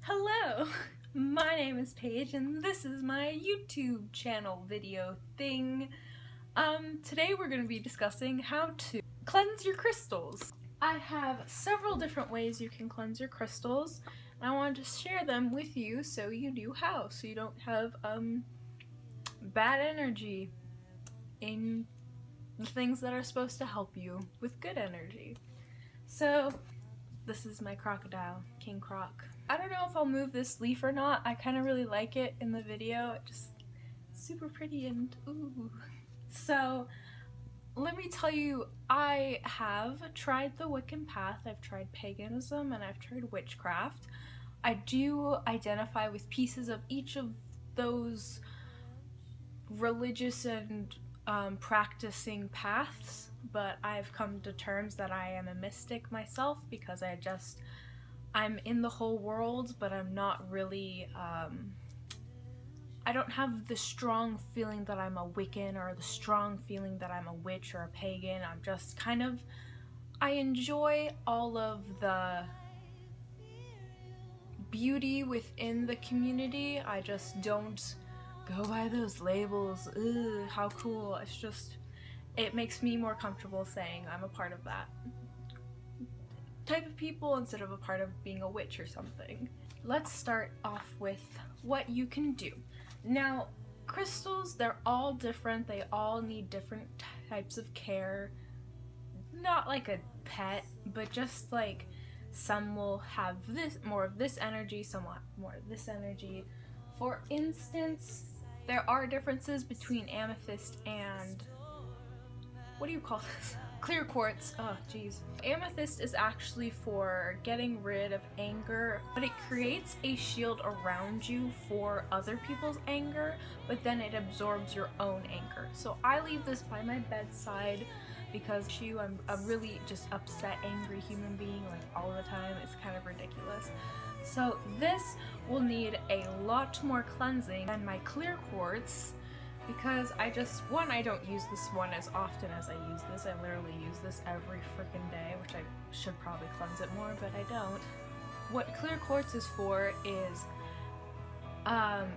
Hello, my name is Paige and this is my YouTube channel video thing. Today we're going to be discussing how to cleanse your crystals. I have several different ways you can cleanse your crystals, and I wanted to share them with you so you knew how, so you don't have bad energy in the things that are supposed to help you with good energy. So this is my crocodile, King Croc. I don't know if I'll move this leaf or not. I kind of really like it in the video. It just super pretty and ooh. So let me tell you, I have tried the Wiccan path, I've tried paganism, and I've tried witchcraft. I do identify with pieces of each of those religious and practicing paths, but I've come to terms that I am a mystic myself because I'm in the whole world, but I'm not really, I don't have the strong feeling that I'm a Wiccan or the strong feeling that I'm a witch or a pagan. I'm just kind of, I enjoy all of the beauty within the community. I just don't go by those labels. Ugh, how cool. It's just, it makes me more comfortable saying I'm a part of that type of people instead of a part of being a witch or something. Let's start off with what you can do. Now, crystals, they're all different. They all need different types of care. Not like a pet, but just like some will have this more of this energy, some will have more of this energy. For instance, there are differences between amethyst and what do you call this? Clear quartz. Oh geez. Amethyst is actually for getting rid of anger, but it creates a shield around you for other people's anger, but then it absorbs your own anger. So I leave this by my bedside because I'm a really just upset, angry human being like all the time. It's kind of ridiculous. So this will need a lot more cleansing than my clear quartz, because I don't use this one as often as I use this. I literally use this every freaking day, which I should probably cleanse it more, but I don't. What clear quartz is for is,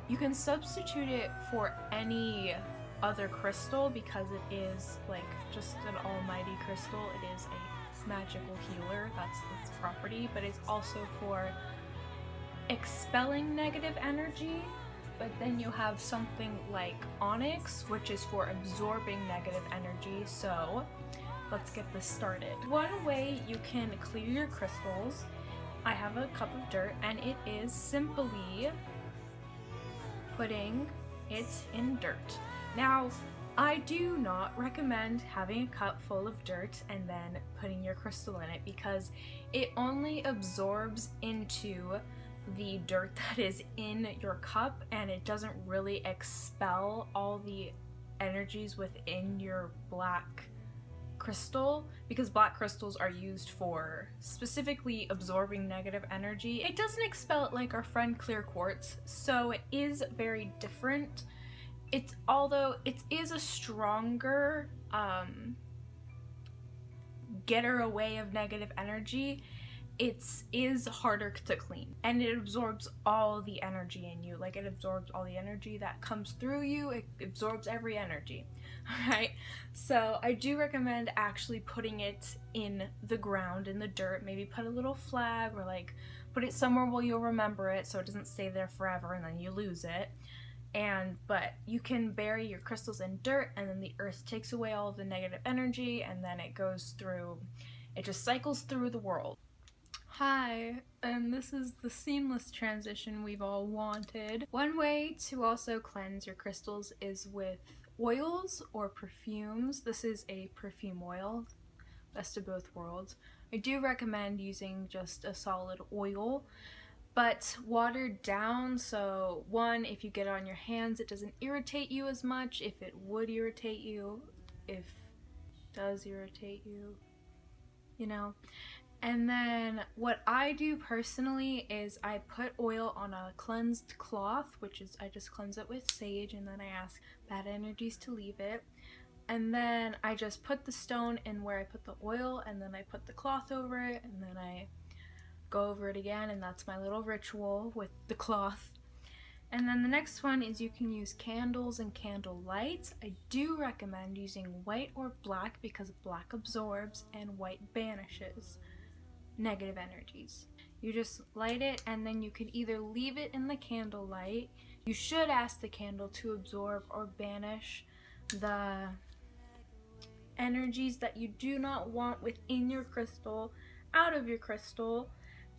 you can substitute it for any other crystal because it is like just an almighty crystal. It is a magical healer, that's its property, but it's also for expelling negative energy. But then you have something like onyx, which is for absorbing negative energy. So let's get this started. One way you can clear your crystals, I have a cup of dirt, and it is simply putting it in dirt. Now, I do not recommend having a cup full of dirt and then putting your crystal in it, because it only absorbs into the dirt that is in your cup, and it doesn't really expel all the energies within your black crystal, because black crystals are used for specifically absorbing negative energy. It doesn't expel it like our friend clear quartz, so it is very different. Although it is a stronger getter away of negative energy, it is harder to clean, and it absorbs all the energy in you. Like, it absorbs all the energy that comes through you. It absorbs every energy. Alright, so I do recommend actually putting it in the ground, in the dirt. Maybe put a little flag, or like put it somewhere where you'll remember it so it doesn't stay there forever and then you lose it. But you can bury your crystals in dirt, and then the earth takes away all of the negative energy, and then it just cycles through the world. Hi, and this is the seamless transition we've all wanted. One way to also cleanse your crystals is with oils or perfumes. This is a perfume oil, best of both worlds. I do recommend using just a solid oil, but watered down, so one, if you get it on your hands, it doesn't irritate you as much. If it would irritate you, if it does irritate you, you know. And then what I do personally is I put oil on a cleansed cloth, which is, I just cleanse it with sage, and then I ask bad energies to leave it. And then I just put the stone in where I put the oil, and then I put the cloth over it, and then I go over it again, and that's my little ritual with the cloth. And then the next one is you can use candles and candle lights. I do recommend using white or black because black absorbs and white banishes negative energies. You just light it, and then you can either leave it in the candle light. You should ask the candle to absorb or banish the energies that you do not want within your crystal out of your crystal.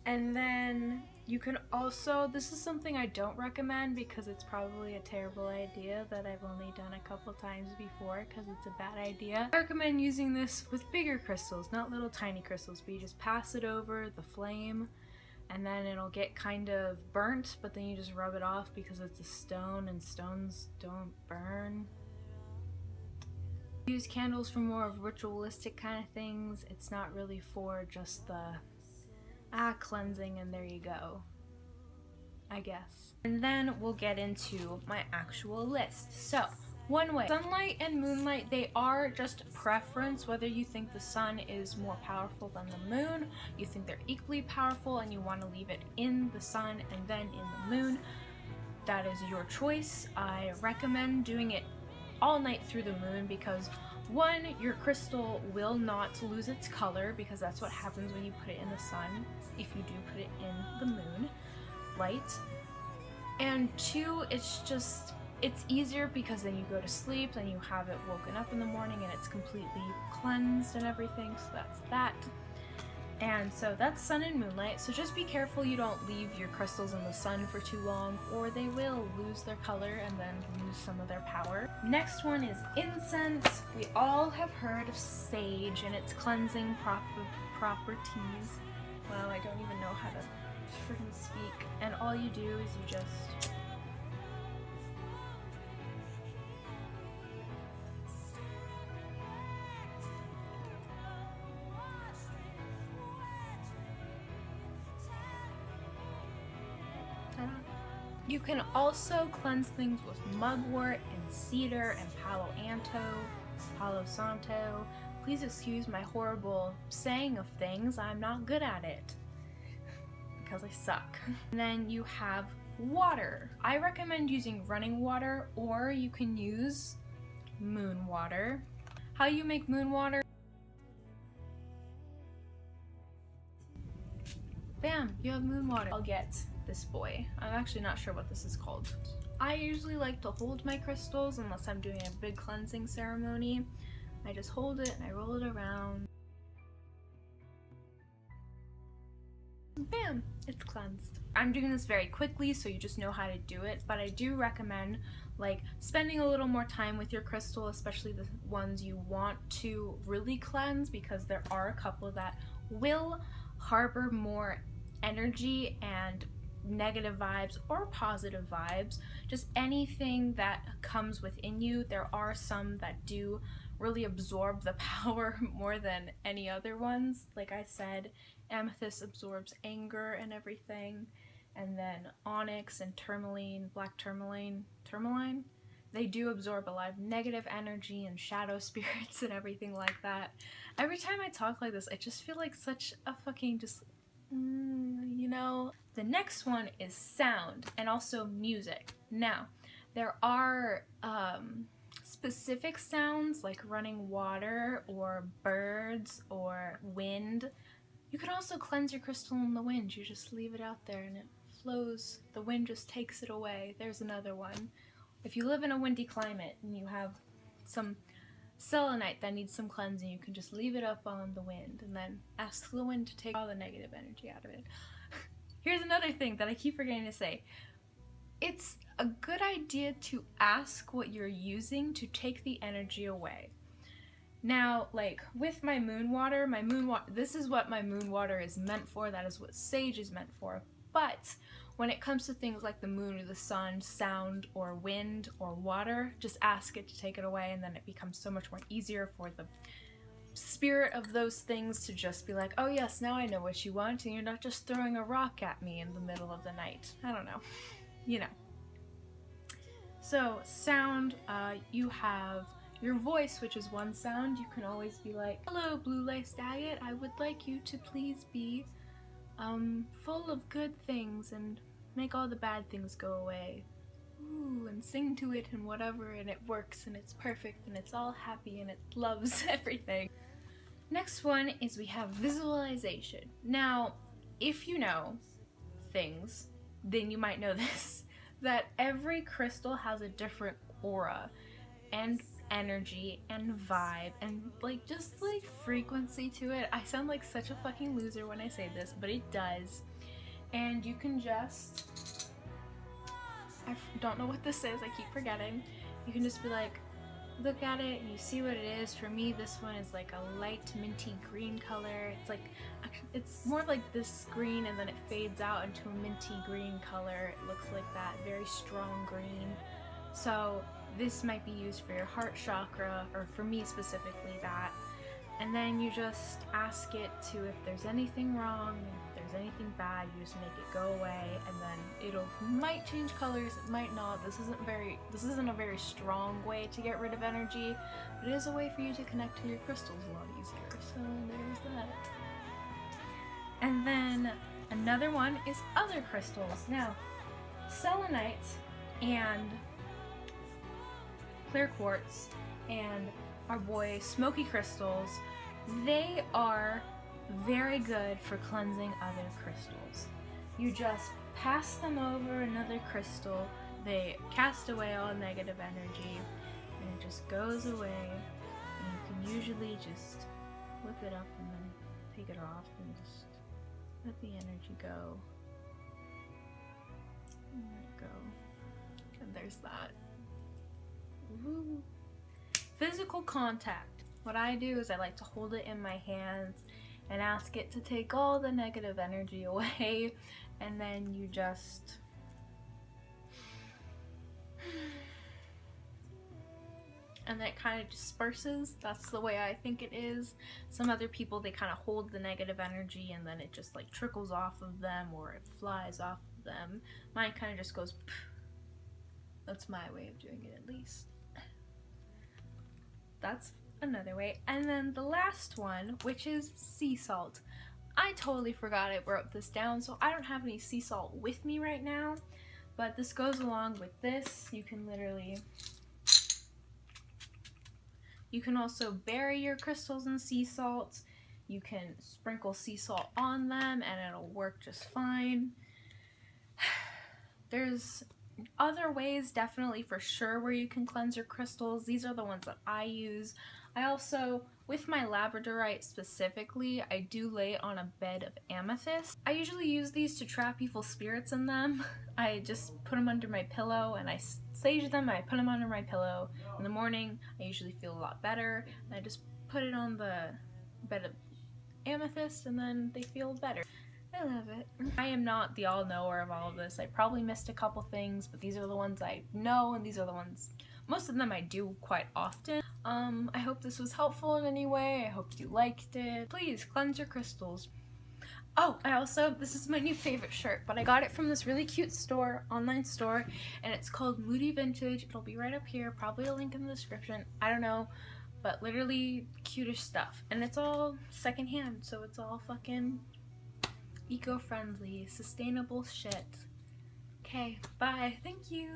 And then you can also, this is something I don't recommend because it's probably a terrible idea that I've only done a couple times before because it's a bad idea. I recommend using this with bigger crystals, not little tiny crystals, but you just pass it over the flame and then it'll get kind of burnt, but then you just rub it off because it's a stone and stones don't burn. Use candles for more of ritualistic kind of things. It's not really for just the cleansing, and there you go, I guess. And then we'll get into my actual list. So, one way, sunlight and moonlight, they are just preference, whether you think the sun is more powerful than the moon, you think they're equally powerful and you want to leave it in the sun and then in the moon, that is your choice. I recommend doing it all night through the moon because one, your crystal will not lose its color because that's what happens when you put it in the sun, if you do put it in the moon light. And two, it's easier because then you go to sleep and you have it woken up in the morning and it's completely cleansed and everything, so that's that. And so that's sun and moonlight, so just be careful you don't leave your crystals in the sun for too long or they will lose their color and then lose some of their power. Next one is incense. We all have heard of sage and its cleansing properties. Well, I don't even know how to freaking speak. And all you do is you just You can also cleanse things with mugwort and cedar and Palo Santo. Please excuse my horrible saying of things, I'm not good at it because I suck. And then you have water. I recommend using running water, or you can use moon water. How you make moon water? Bam, you have moon water. I'll get this boy. I'm actually not sure what this is called. I usually like to hold my crystals unless I'm doing a big cleansing ceremony. I just hold it and I roll it around. Bam! It's cleansed. I'm doing this very quickly so you just know how to do it, but I do recommend like spending a little more time with your crystal, especially the ones you want to really cleanse, because there are a couple that will harbor more energy and negative vibes or positive vibes, just anything that comes within you. There are some that do really absorb the power more than any other ones. Like I said, amethyst absorbs anger and everything, and then onyx and tourmaline, black tourmaline, they do absorb a lot of negative energy and shadow spirits and everything like that. Every time I talk like this, I just feel like such a fucking you know. The next one is sound and also music. Now, there are specific sounds like running water or birds or wind. You can also cleanse your crystal in the wind. You just leave it out there and it flows. The wind just takes it away. There's another one. If you live in a windy climate and you have some selenite that needs some cleansing, you can just leave it up on the wind and then ask the wind to take all the negative energy out of it. Here's another thing that I keep forgetting to say. It's a good idea to ask what you're using to take the energy away. Now, like with my moon water, this is what my moon water is meant for. That is what sage is meant for. But when it comes to things like the moon or the sun, sound or wind or water, just ask it to take it away, and then it becomes so much more easier for the spirit of those things to just be like, oh yes, now I know what you want, and you're not just throwing a rock at me in the middle of the night. I don't know. You know. So, sound, you have your voice, which is one sound. You can always be like, hello, blue laced agate, I would like you to please be full of good things and make all the bad things go away. Ooh, and sing to it and whatever, and it works and it's perfect and it's all happy and it loves everything. Next one is we have visualization. Now, if you know things, then you might know this, that every crystal has a different aura and energy and vibe and like just like frequency to it. I sound like such a fucking loser when I say this, but it does. And you can just, I don't know what this is, I keep forgetting. You can just be like, look at it and you see what it is. For me, this one is like a light minty green color. It's like, it's more like this green and then it fades out into a minty green color. It looks like that, very strong green. So this might be used for your heart chakra, or for me specifically that. And then you just ask it to, if there's anything wrong, if there's anything bad, you just make it go away, and then it'll might change colors, it might not. This isn't a very strong way to get rid of energy, but it is a way for you to connect to your crystals a lot easier. So there's that. And then another one is other crystals. Now, selenite and clear quartz and our boy smoky crystals, they are very good for cleansing other crystals. You just pass them over another crystal, they cast away all negative energy, and it just goes away, and you can usually just whip it up and then take it off and just let the energy go. And let it go. And there's that. Woo. Physical contact. What I do is I like to hold it in my hands and ask it to take all the negative energy away, and then you just and then it kind of disperses. That's the way I think it is. Some other people, they kind of hold the negative energy and then it just like trickles off of them or it flies off of them. Mine kind of just goes pff. That's my way of doing it, at least. That's another way. And then the last one, which is sea salt. I totally forgot I wrote this down, so I don't have any sea salt with me right now, but this goes along with this. You can literally, you can also bury your crystals in sea salt. You can sprinkle sea salt on them and it'll work just fine. There's other ways, definitely, for sure, where you can cleanse your crystals. These are the ones that I use. I also, with my labradorite specifically, I do lay it on a bed of amethyst. I usually use these to trap evil spirits in them. I just put them under my pillow and I sage them, I put them under my pillow. In the morning, I usually feel a lot better, and I just put it on the bed of amethyst and then they feel better. I love it. I am not the all-knower of all of this. I probably missed a couple things, but these are the ones I know, and these are the ones, most of them I do quite often. I hope this was helpful in any way. I hope you liked it. Please cleanse your crystals. Oh, I also, this is my new favorite shirt, but I got it from this really cute store, online store, and it's called Moody Vintage. It'll be right up here, probably a link in the description. I don't know, but literally cutish stuff. And it's all secondhand, so it's all fucking eco-friendly, sustainable shit. Okay, bye. Thank you.